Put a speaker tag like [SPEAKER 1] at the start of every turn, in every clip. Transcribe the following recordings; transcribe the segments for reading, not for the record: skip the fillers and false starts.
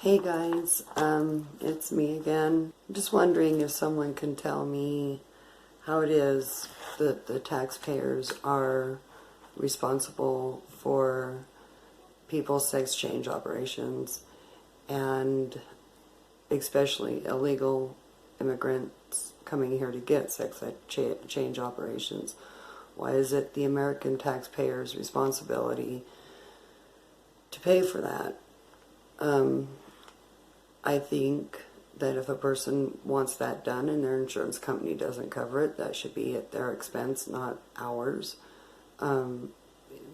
[SPEAKER 1] Hey guys, it's me again. I'm just wondering if someone can tell me how it is that the taxpayers are responsible for people's sex change operations, and especially illegal immigrants coming here to get sex change operations. Why is it the American taxpayers' responsibility to pay for that? I think that if a person wants that done and their insurance company doesn't cover it, that should be at their expense, not ours.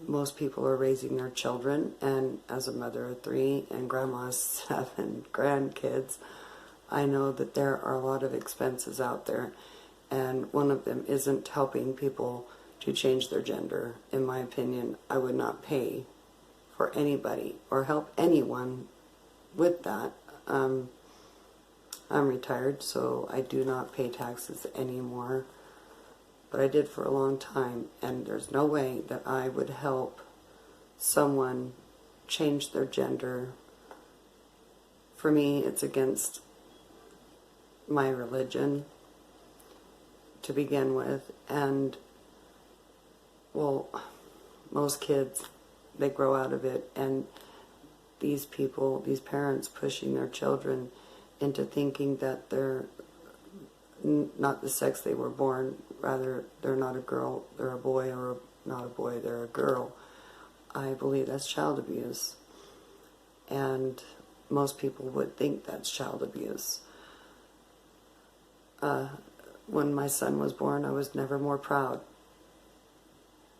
[SPEAKER 1] Most people are raising their children, and as a mother of 3 and grandma's 7 grandkids, I know that there are a lot of expenses out there, and one of them isn't helping people to change their gender. In my opinion, I would not pay for anybody or help anyone with that. I'm retired, so I do not pay taxes anymore, but I did for a long time, and there's no way that I would help someone change their gender. For me, it's against my religion to begin with, and well, most kids, they grow out of it, and these people, these parents pushing their children into thinking that they're not the sex they were born, rather they're not a girl, they're a boy, or not a boy, they're a girl. I believe that's child abuse, and most people would think that's child abuse. When my son was born, I was never more proud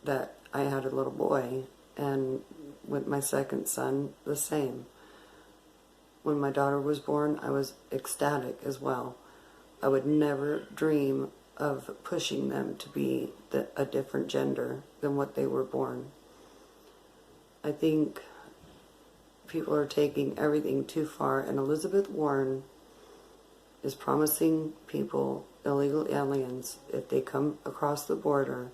[SPEAKER 1] that I had a little boy, and with my second son, the same. When my daughter was born, I was ecstatic as well. I would never dream of pushing them to be a different gender than what they were born. I think people are taking everything too far, and Elizabeth Warren is promising people, illegal aliens, if they come across the border,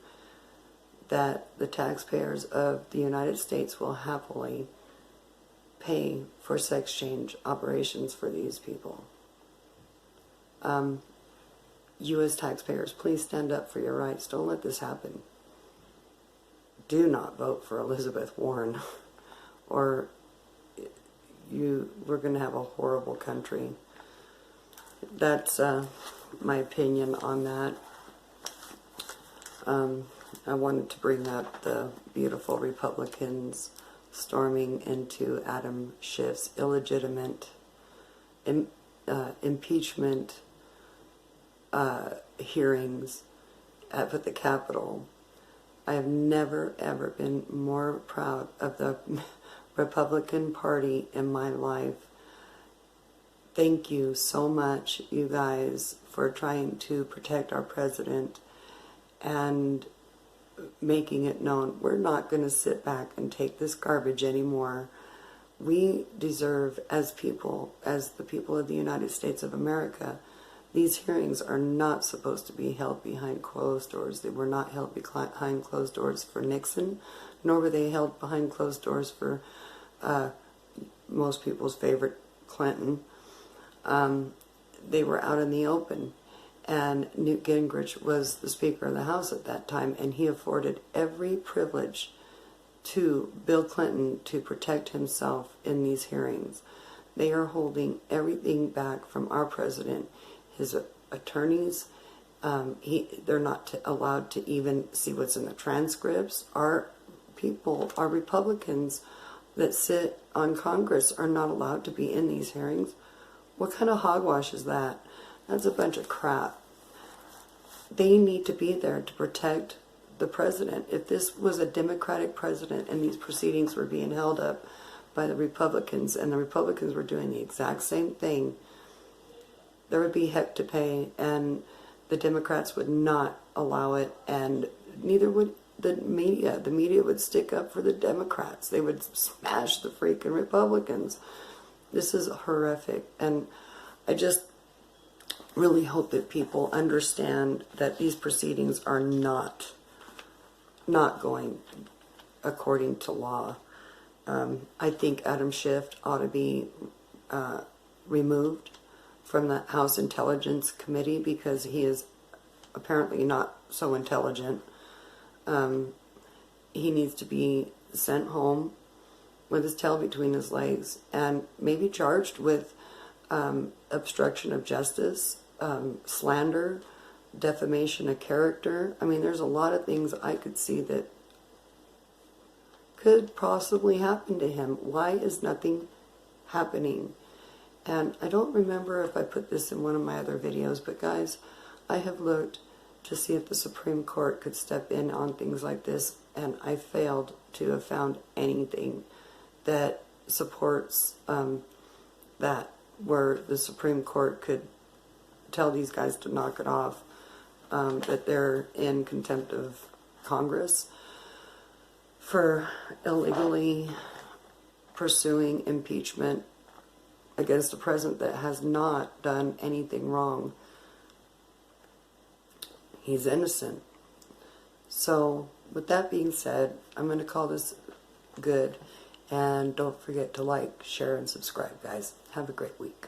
[SPEAKER 1] that the taxpayers of the United States will happily pay for sex change operations for these people. You as taxpayers, please stand up for your rights. Don't let this happen. Do not vote for Elizabeth Warren, or we're going to have a horrible country. That's my opinion on that. I wanted to bring up the beautiful Republicans storming into Adam Schiff's illegitimate impeachment hearings at the Capitol. I have never, ever been more proud of the Republican Party in my life. Thank you so much, you guys, for trying to protect our president and making it known we're not going to sit back and take this garbage anymore. We deserve, as people, as the people of the United States of America, these hearings are not supposed to be held behind closed doors. They were not held behind closed doors for Nixon, nor were they held behind closed doors for most people's favorite Clinton. They were out in the open. And Newt Gingrich was the Speaker of the House at that time, and he afforded every privilege to Bill Clinton to protect himself in these hearings. They are holding everything back from our president, his attorneys. They're not allowed to even see what's in the transcripts. Our people, our Republicans that sit on Congress are not allowed to be in these hearings. What kind of hogwash is that? That's a bunch of crap. They need to be there to protect the president. If this was a Democratic president and these proceedings were being held up by the Republicans, and the Republicans were doing the exact same thing, there would be heck to pay, and the Democrats would not allow it, and neither would the media. The media would stick up for the Democrats. They would smash the freaking Republicans. This is horrific, and I just really hope that people understand that these proceedings are not going according to law. I think Adam Schiff ought to be removed from the House Intelligence Committee because he is apparently not so intelligent. He needs to be sent home with his tail between his legs and maybe charged with obstruction of justice, slander, defamation of character. I mean, there's a lot of things I could see that could possibly happen to him. Why is nothing happening? And I don't remember if I put this in one of my other videos, but guys, I have looked to see if the Supreme Court could step in on things like this, and I failed to have found anything that supports that, where the Supreme Court could tell these guys to knock it off, that they're in contempt of Congress for illegally pursuing impeachment against a president that has not done anything wrong. He's innocent. So, with that being said, I'm going to call this good. And don't forget to like, share, and subscribe, guys. Have a great week.